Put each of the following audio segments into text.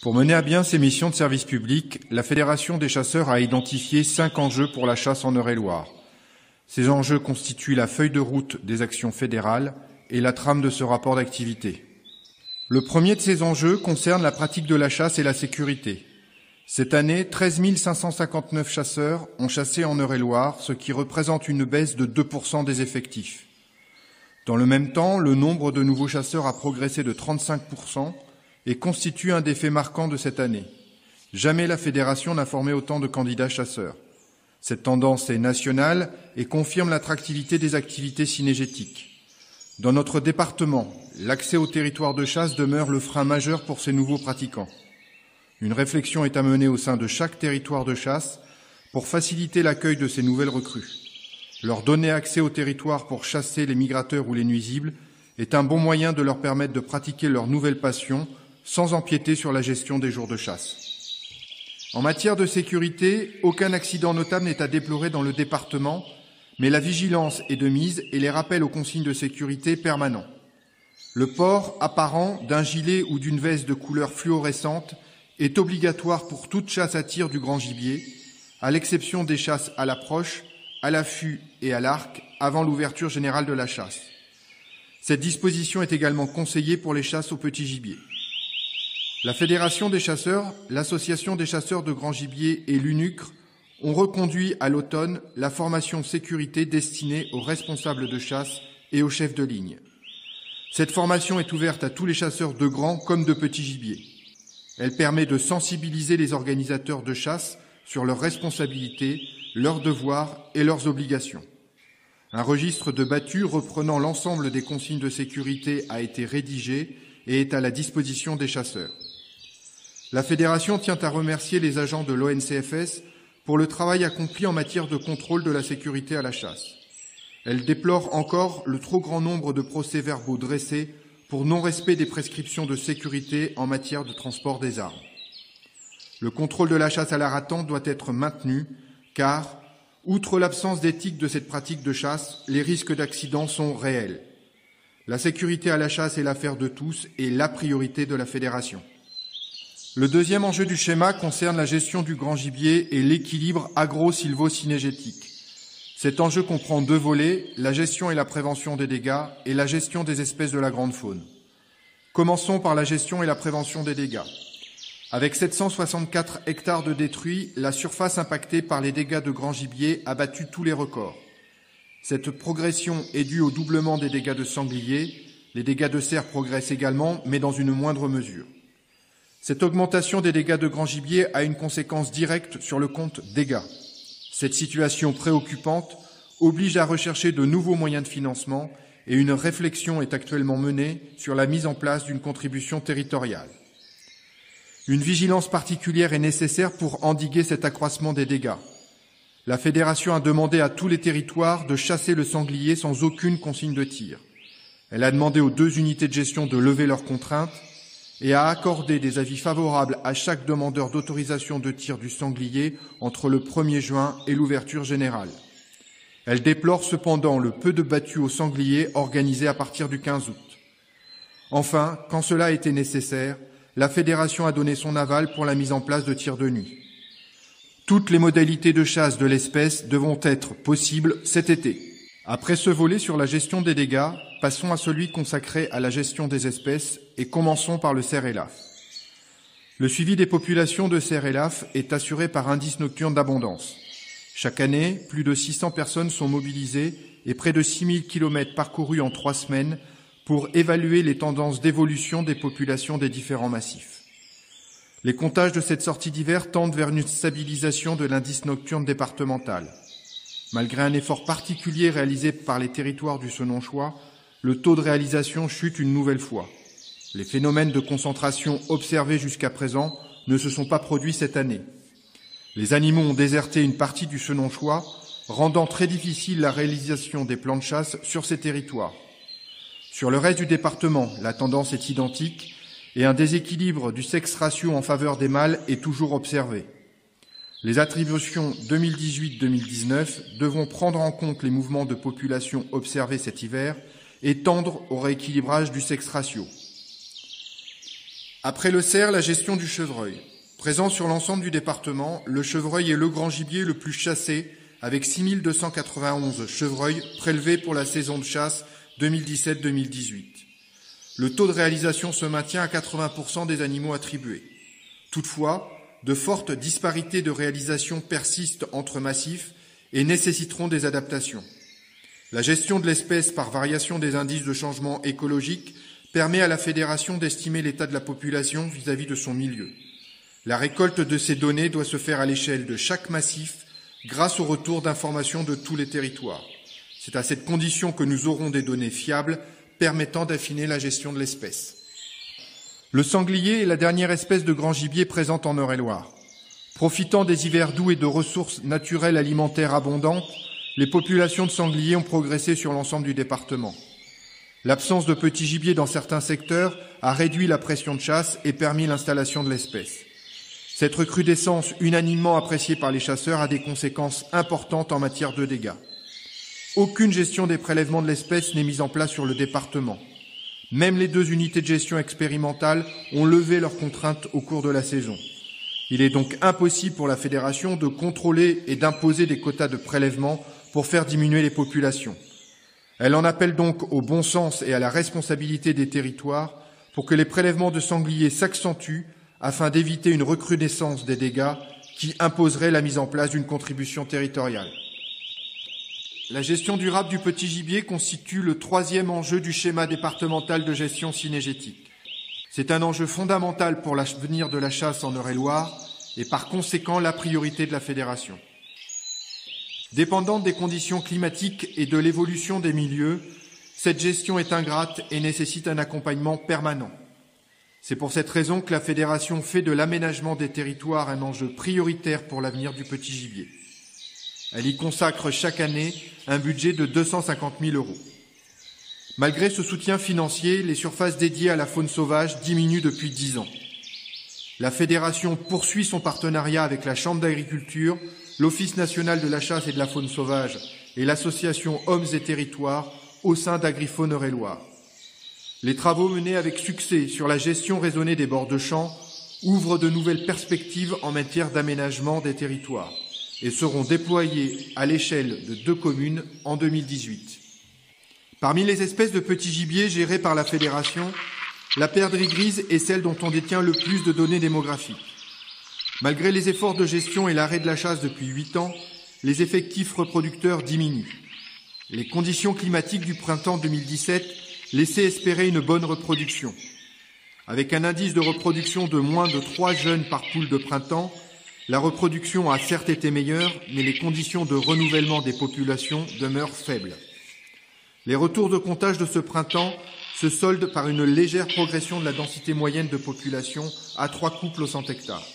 Pour mener à bien ses missions de service public, la Fédération des chasseurs a identifié 5 enjeux pour la chasse en Eure-et-Loir. Ces enjeux constituent la feuille de route des actions fédérales et la trame de ce rapport d'activité. Le premier de ces enjeux concerne la pratique de la chasse et la sécurité. Cette année, 13 559 chasseurs ont chassé en Eure-et-Loir, ce qui représente une baisse de 2% des effectifs. Dans le même temps, le nombre de nouveaux chasseurs a progressé de 35% et constitue un des faits marquants de cette année. Jamais la Fédération n'a formé autant de candidats chasseurs. Cette tendance est nationale et confirme l'attractivité des activités cynégétiques. Dans notre département, l'accès au territoire de chasse demeure le frein majeur pour ces nouveaux pratiquants. Une réflexion est à mener au sein de chaque territoire de chasse pour faciliter l'accueil de ces nouvelles recrues. Leur donner accès au territoire pour chasser les migrateurs ou les nuisibles est un bon moyen de leur permettre de pratiquer leur nouvelle passion sans empiéter sur la gestion des jours de chasse. En matière de sécurité, aucun accident notable n'est à déplorer dans le département, mais la vigilance est de mise et les rappels aux consignes de sécurité permanents. Le port apparent d'un gilet ou d'une veste de couleur fluorescente est obligatoire pour toute chasse à tir du grand gibier, à l'exception des chasses à l'approche, à l'affût et à l'arc, avant l'ouverture générale de la chasse. Cette disposition est également conseillée pour les chasses au petit gibier. La Fédération des chasseurs, l'Association des chasseurs de grand gibier et l'UNUCRE ont reconduit à l'automne la formation sécurité destinée aux responsables de chasse et aux chefs de ligne. Cette formation est ouverte à tous les chasseurs de grand comme de petit gibier. Elle permet de sensibiliser les organisateurs de chasse sur leurs responsabilités, leurs devoirs et leurs obligations. Un registre de battus reprenant l'ensemble des consignes de sécurité a été rédigé et est à la disposition des chasseurs. La Fédération tient à remercier les agents de l'ONCFS pour le travail accompli en matière de contrôle de la sécurité à la chasse. Elle déplore encore le trop grand nombre de procès-verbaux dressés pour non-respect des prescriptions de sécurité en matière de transport des armes. Le contrôle de la chasse à l'arratan doit être maintenu car, outre l'absence d'éthique de cette pratique de chasse, les risques d'accident sont réels. La sécurité à la chasse est l'affaire de tous et la priorité de la Fédération. Le deuxième enjeu du schéma concerne la gestion du grand gibier et l'équilibre agro-sylvo-cynégétique. Cet enjeu comprend 2 volets, la gestion et la prévention des dégâts et la gestion des espèces de la grande faune. Commençons par la gestion et la prévention des dégâts. Avec 764 hectares de détruits, la surface impactée par les dégâts de grand gibier a battu tous les records. Cette progression est due au doublement des dégâts de sangliers. Les dégâts de cerfs progressent également, mais dans une moindre mesure. Cette augmentation des dégâts de grand gibier a une conséquence directe sur le compte dégâts. Cette situation préoccupante oblige à rechercher de nouveaux moyens de financement et une réflexion est actuellement menée sur la mise en place d'une contribution territoriale. Une vigilance particulière est nécessaire pour endiguer cet accroissement des dégâts. La Fédération a demandé à tous les territoires de chasser le sanglier sans aucune consigne de tir. Elle a demandé aux 2 unités de gestion de lever leurs contraintes et a accordé des avis favorables à chaque demandeur d'autorisation de tir du sanglier entre le 1er juin et l'ouverture générale. Elle déplore cependant le peu de battues au sanglier organisés à partir du 15 août. Enfin, quand cela a été nécessaire, la Fédération a donné son aval pour la mise en place de tirs de nuit. Toutes les modalités de chasse de l'espèce devront être possibles cet été. Après ce volet sur la gestion des dégâts, passons à celui consacré à la gestion des espèces et commençons par le cerf élaphe. Le suivi des populations de cerf élaphe est assuré par indice nocturne d'abondance. Chaque année, plus de 600 personnes sont mobilisées et près de 6000 km parcourus en 3 semaines pour évaluer les tendances d'évolution des populations des différents massifs. Les comptages de cette sortie d'hiver tendent vers une stabilisation de l'indice nocturne départemental. Malgré un effort particulier réalisé par les territoires du Senonchois, le taux de réalisation chute une nouvelle fois. Les phénomènes de concentration observés jusqu'à présent ne se sont pas produits cette année. Les animaux ont déserté une partie du Senonchois, rendant très difficile la réalisation des plans de chasse sur ces territoires. Sur le reste du département, la tendance est identique et un déséquilibre du sexe ratio en faveur des mâles est toujours observé. Les attributions 2018-2019 devront prendre en compte les mouvements de population observés cet hiver et tendre au rééquilibrage du sexe ratio. Après le cerf, la gestion du chevreuil. Présent sur l'ensemble du département, le chevreuil est le grand gibier le plus chassé, avec 6291 chevreuils prélevés pour la saison de chasse 2017-2018. Le taux de réalisation se maintient à 80% des animaux attribués. Toutefois, de fortes disparités de réalisation persistent entre massifs et nécessiteront des adaptations. La gestion de l'espèce par variation des indices de changement écologique permet à la fédération d'estimer l'état de la population vis-à-vis de son milieu. La récolte de ces données doit se faire à l'échelle de chaque massif grâce au retour d'informations de tous les territoires. C'est à cette condition que nous aurons des données fiables permettant d'affiner la gestion de l'espèce. Le sanglier est la dernière espèce de grand gibier présente en Eure-et-Loir. Profitant des hivers doux et de ressources naturelles alimentaires abondantes, les populations de sangliers ont progressé sur l'ensemble du département. L'absence de petits gibiers dans certains secteurs a réduit la pression de chasse et permis l'installation de l'espèce. Cette recrudescence unanimement appréciée par les chasseurs a des conséquences importantes en matière de dégâts. Aucune gestion des prélèvements de l'espèce n'est mise en place sur le département. Même les 2 unités de gestion expérimentales ont levé leurs contraintes au cours de la saison. Il est donc impossible pour la fédération de contrôler et d'imposer des quotas de prélèvement pour faire diminuer les populations. Elle en appelle donc au bon sens et à la responsabilité des territoires pour que les prélèvements de sangliers s'accentuent afin d'éviter une recrudescence des dégâts qui imposerait la mise en place d'une contribution territoriale. La gestion durable du petit gibier constitue le 3e enjeu du schéma départemental de gestion cynégétique. C'est un enjeu fondamental pour l'avenir de la chasse en Eure-et-Loir et par conséquent la priorité de la fédération. Dépendante des conditions climatiques et de l'évolution des milieux, cette gestion est ingrate et nécessite un accompagnement permanent. C'est pour cette raison que la fédération fait de l'aménagement des territoires un enjeu prioritaire pour l'avenir du petit gibier. Elle y consacre chaque année un budget de 250 000 €. Malgré ce soutien financier, les surfaces dédiées à la faune sauvage diminuent depuis 10 ans. La fédération poursuit son partenariat avec la Chambre d'agriculture, l'Office national de la chasse et de la faune sauvage et l'association Hommes et Territoires au sein d'Agrifaune Eure-et-Loir. Les travaux menés avec succès sur la gestion raisonnée des bords de champs ouvrent de nouvelles perspectives en matière d'aménagement des territoires et seront déployés à l'échelle de 2 communes en 2018. Parmi les espèces de petits gibiers gérées par la fédération, la perdrix grise est celle dont on détient le plus de données démographiques. Malgré les efforts de gestion et l'arrêt de la chasse depuis 8 ans, les effectifs reproducteurs diminuent. Les conditions climatiques du printemps 2017 laissaient espérer une bonne reproduction. Avec un indice de reproduction de moins de 3 jeunes par poule de printemps, la reproduction a certes été meilleure, mais les conditions de renouvellement des populations demeurent faibles. Les retours de comptage de ce printemps se soldent par une légère progression de la densité moyenne de population à 3 couples aux 100 hectares.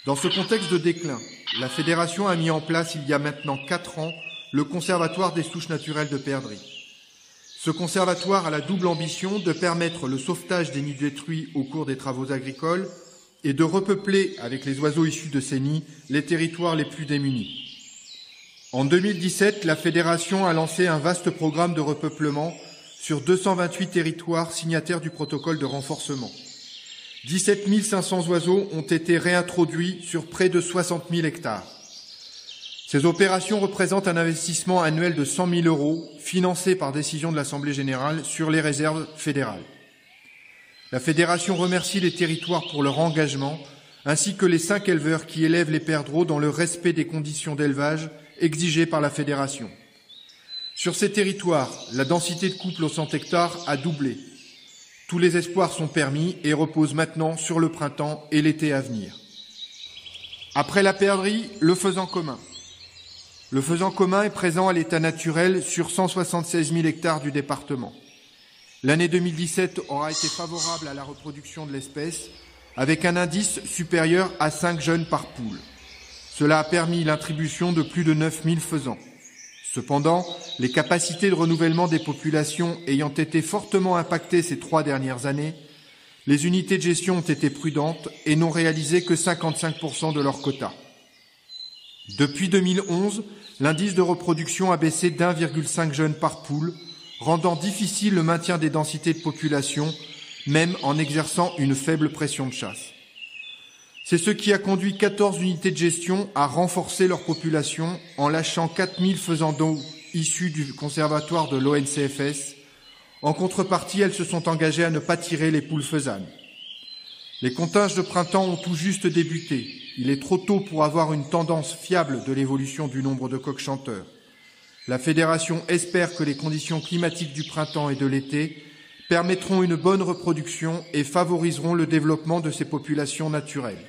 Dans ce contexte de déclin, la fédération a mis en place il y a maintenant 4 ans le Conservatoire des souches naturelles de perdrix. Ce conservatoire a la double ambition de permettre le sauvetage des nids détruits au cours des travaux agricoles et de repeupler avec les oiseaux issus de ces nids les territoires les plus démunis. En 2017, la fédération a lancé un vaste programme de repeuplement sur 228 territoires signataires du protocole de renforcement. 17 500 oiseaux ont été réintroduits sur près de 60 000 hectares. Ces opérations représentent un investissement annuel de 100 000 € financé par décision de l'Assemblée générale sur les réserves fédérales. La fédération remercie les territoires pour leur engagement, ainsi que les 5 éleveurs qui élèvent les perdreaux dans le respect des conditions d'élevage exigées par la fédération. Sur ces territoires, la densité de couples aux 100 hectares a doublé. Tous les espoirs sont permis et reposent maintenant sur le printemps et l'été à venir. Après la perdrix, le faisan commun. Le faisan commun est présent à l'état naturel sur 176 000 hectares du département. L'année 2017 aura été favorable à la reproduction de l'espèce, avec un indice supérieur à 5 jeunes par poule. Cela a permis l'attribution de plus de 9 000 faisans. Cependant, les capacités de renouvellement des populations ayant été fortement impactées ces 3 dernières années, les unités de gestion ont été prudentes et n'ont réalisé que 55% de leur quota. Depuis 2011, l'indice de reproduction a baissé d'1,5 jeunes par poule, rendant difficile le maintien des densités de population même en exerçant une faible pression de chasse. C'est ce qui a conduit 14 unités de gestion à renforcer leur population en lâchant 4000 faisans d'eau issus du conservatoire de l'ONCFS. En contrepartie, elles se sont engagées à ne pas tirer les poules faisanes. Les comptages de printemps ont tout juste débuté. Il est trop tôt pour avoir une tendance fiable de l'évolution du nombre de coqs chanteurs. La Fédération espère que les conditions climatiques du printemps et de l'été permettront une bonne reproduction et favoriseront le développement de ces populations naturelles.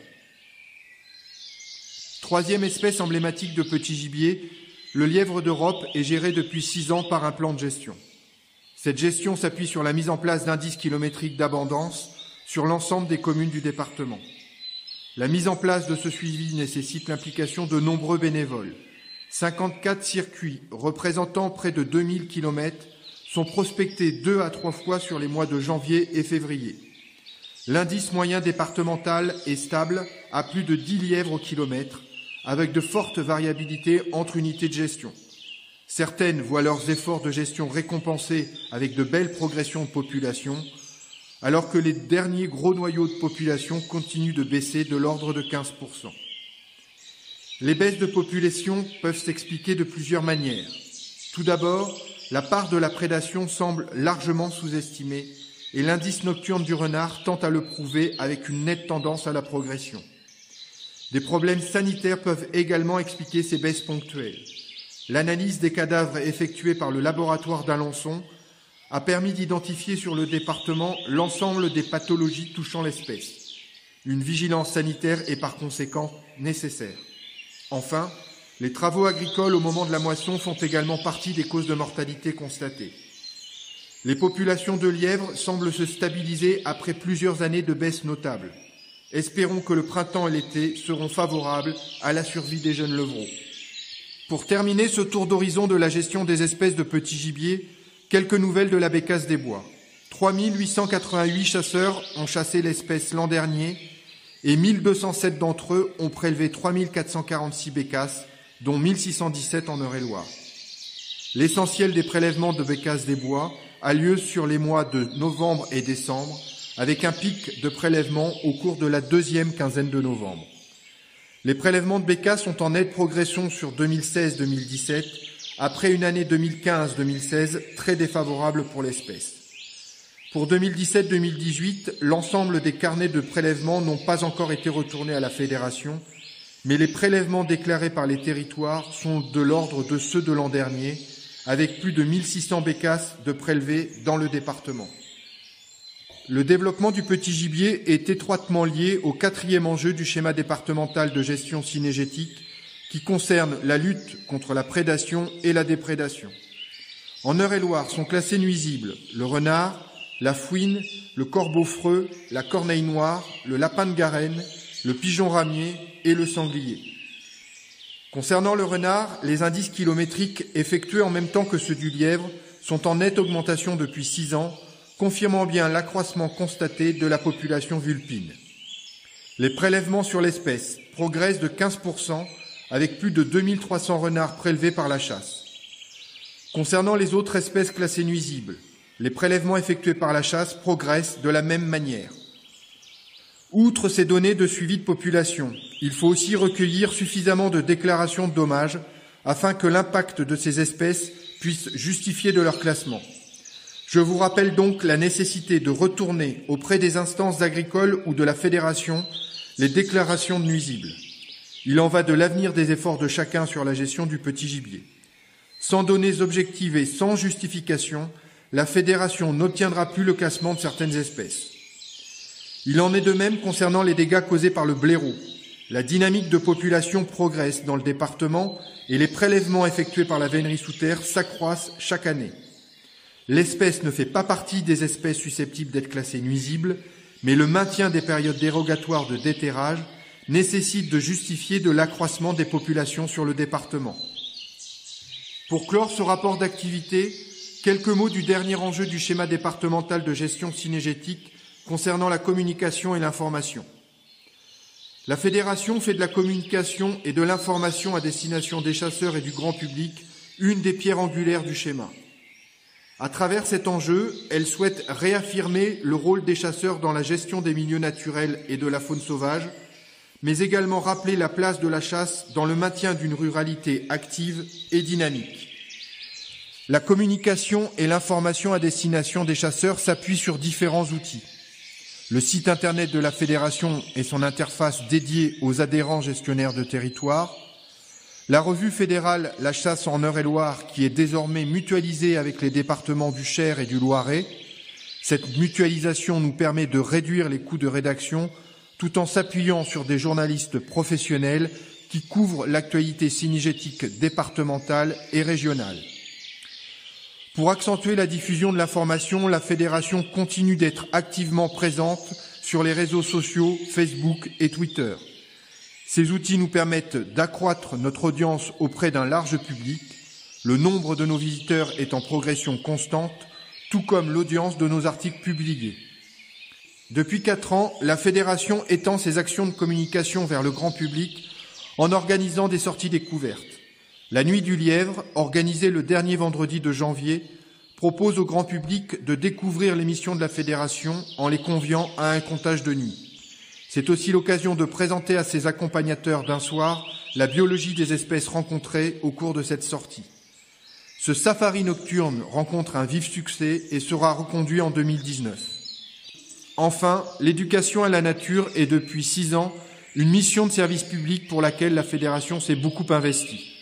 Troisième espèce emblématique de petit gibier, le lièvre d'Europe est géré depuis 6 ans par un plan de gestion. Cette gestion s'appuie sur la mise en place d'indices kilométriques d'abondance sur l'ensemble des communes du département. La mise en place de ce suivi nécessite l'implication de nombreux bénévoles. 54 circuits représentant près de 2000 km sont prospectés 2 à 3 fois sur les mois de janvier et février. L'indice moyen départemental est stable à plus de 10 lièvres au kilomètre, avec de fortes variabilités entre unités de gestion. Certaines voient leurs efforts de gestion récompensés avec de belles progressions de population, alors que les derniers gros noyaux de population continuent de baisser de l'ordre de 15%. Les baisses de population peuvent s'expliquer de plusieurs manières. Tout d'abord, la part de la prédation semble largement sous-estimée et l'indice nocturne du renard tend à le prouver avec une nette tendance à la progression. Des problèmes sanitaires peuvent également expliquer ces baisses ponctuelles. L'analyse des cadavres effectuée par le laboratoire d'Alençon a permis d'identifier sur le département l'ensemble des pathologies touchant l'espèce. Une vigilance sanitaire est par conséquent nécessaire. Enfin, les travaux agricoles au moment de la moisson font également partie des causes de mortalité constatées. Les populations de lièvres semblent se stabiliser après plusieurs années de baisse notable. Espérons que le printemps et l'été seront favorables à la survie des jeunes levreaux. Pour terminer ce tour d'horizon de la gestion des espèces de petits gibiers, quelques nouvelles de la bécasse des bois. 3888 chasseurs ont chassé l'espèce l'an dernier et 1207 d'entre eux ont prélevé 3446 bécasses, dont 1617 en Eure-et-Loir. L'essentiel des prélèvements de bécasse des bois a lieu sur les mois de novembre et décembre, avec un pic de prélèvement au cours de la deuxième quinzaine de novembre. Les prélèvements de bécasses sont en nette progression sur 2016-2017, après une année 2015-2016 très défavorable pour l'espèce. Pour 2017-2018, l'ensemble des carnets de prélèvements n'ont pas encore été retournés à la Fédération, mais les prélèvements déclarés par les territoires sont de l'ordre de ceux de l'an dernier, avec plus de 1600 bécasses de prélevées dans le département. Le développement du petit gibier est étroitement lié au 4e enjeu du schéma départemental de gestion cynégétique qui concerne la lutte contre la prédation et la déprédation. En Eure-et-Loir sont classés nuisibles le renard, la fouine, le corbeau-freux, la corneille noire, le lapin de Garenne, le pigeon ramier et le sanglier. Concernant le renard, les indices kilométriques effectués en même temps que ceux du lièvre sont en nette augmentation depuis 6 ans, confirmant bien l'accroissement constaté de la population vulpine. Les prélèvements sur l'espèce progressent de 15%, avec plus de 2300 renards prélevés par la chasse. Concernant les autres espèces classées nuisibles, les prélèvements effectués par la chasse progressent de la même manière. Outre ces données de suivi de population, il faut aussi recueillir suffisamment de déclarations de dommages afin que l'impact de ces espèces puisse justifier de leur classement. Je vous rappelle donc la nécessité de retourner auprès des instances agricoles ou de la Fédération les déclarations de nuisibles. Il en va de l'avenir des efforts de chacun sur la gestion du petit gibier. Sans données objectives et sans justification, la Fédération n'obtiendra plus le classement de certaines espèces. Il en est de même concernant les dégâts causés par le blaireau. La dynamique de population progresse dans le département et les prélèvements effectués par la vénerie sous terre s'accroissent chaque année. L'espèce ne fait pas partie des espèces susceptibles d'être classées nuisibles, mais le maintien des périodes dérogatoires de déterrage nécessite de justifier de l'accroissement des populations sur le département. Pour clore ce rapport d'activité, quelques mots du dernier enjeu du schéma départemental de gestion cynégétique concernant la communication et l'information. La Fédération fait de la communication et de l'information à destination des chasseurs et du grand public une des pierres angulaires du schéma. À travers cet enjeu, elle souhaite réaffirmer le rôle des chasseurs dans la gestion des milieux naturels et de la faune sauvage, mais également rappeler la place de la chasse dans le maintien d'une ruralité active et dynamique. La communication et l'information à destination des chasseurs s'appuient sur différents outils. Le site internet de la Fédération et son interface dédiée aux adhérents gestionnaires de territoire, la revue fédérale La Chasse en Eure-et-Loir qui est désormais mutualisée avec les départements du Cher et du Loiret. Cette mutualisation nous permet de réduire les coûts de rédaction tout en s'appuyant sur des journalistes professionnels qui couvrent l'actualité cynégétique départementale et régionale. Pour accentuer la diffusion de l'information, la Fédération continue d'être activement présente sur les réseaux sociaux, Facebook et Twitter. Ces outils nous permettent d'accroître notre audience auprès d'un large public. Le nombre de nos visiteurs est en progression constante, tout comme l'audience de nos articles publiés. Depuis 4 ans, la Fédération étend ses actions de communication vers le grand public en organisant des sorties découvertes. La Nuit du Lièvre, organisée le dernier vendredi de janvier, propose au grand public de découvrir les missions de la Fédération en les conviant à un comptage de nuit. C'est aussi l'occasion de présenter à ses accompagnateurs d'un soir la biologie des espèces rencontrées au cours de cette sortie. Ce safari nocturne rencontre un vif succès et sera reconduit en 2019. Enfin, l'éducation à la nature est depuis 6 ans une mission de service public pour laquelle la Fédération s'est beaucoup investie.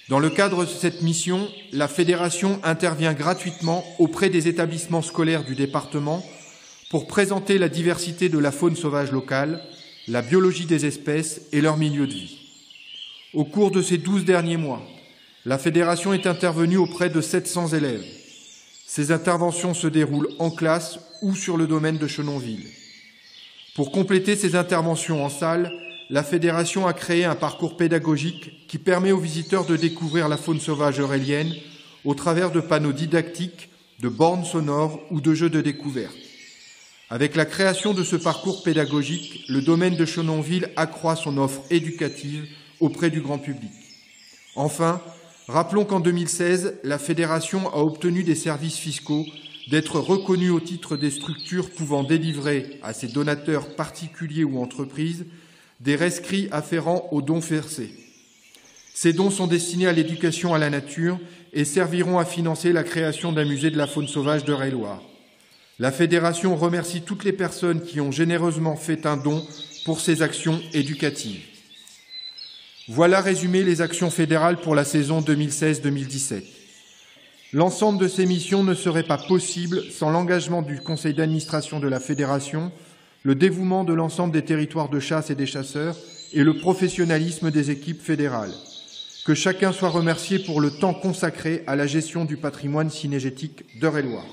Dans le cadre de cette mission, la Fédération intervient gratuitement auprès des établissements scolaires du département pour présenter la diversité de la faune sauvage locale, la biologie des espèces et leur milieu de vie. Au cours de ces 12 derniers mois, la Fédération est intervenue auprès de 700 élèves. Ces interventions se déroulent en classe ou sur le domaine de Chenonville. Pour compléter ces interventions en salle, la Fédération a créé un parcours pédagogique qui permet aux visiteurs de découvrir la faune sauvage eurélienne au travers de panneaux didactiques, de bornes sonores ou de jeux de découverte. Avec la création de ce parcours pédagogique, le domaine de Chenonville accroît son offre éducative auprès du grand public. Enfin, rappelons qu'en 2016, la Fédération a obtenu des services fiscaux d'être reconnue au titre des structures pouvant délivrer à ses donateurs particuliers ou entreprises des rescrits afférents aux dons versés. Ces dons sont destinés à l'éducation à la nature et serviront à financer la création d'un musée de la faune sauvage d'Eure-et-Loir. La Fédération remercie toutes les personnes qui ont généreusement fait un don pour ces actions éducatives. Voilà résumé les actions fédérales pour la saison 2016-2017. L'ensemble de ces missions ne serait pas possible sans l'engagement du conseil d'administration de la Fédération, le dévouement de l'ensemble des territoires de chasse et des chasseurs et le professionnalisme des équipes fédérales. Que chacun soit remercié pour le temps consacré à la gestion du patrimoine cynégétique d'Eure-et-Loir.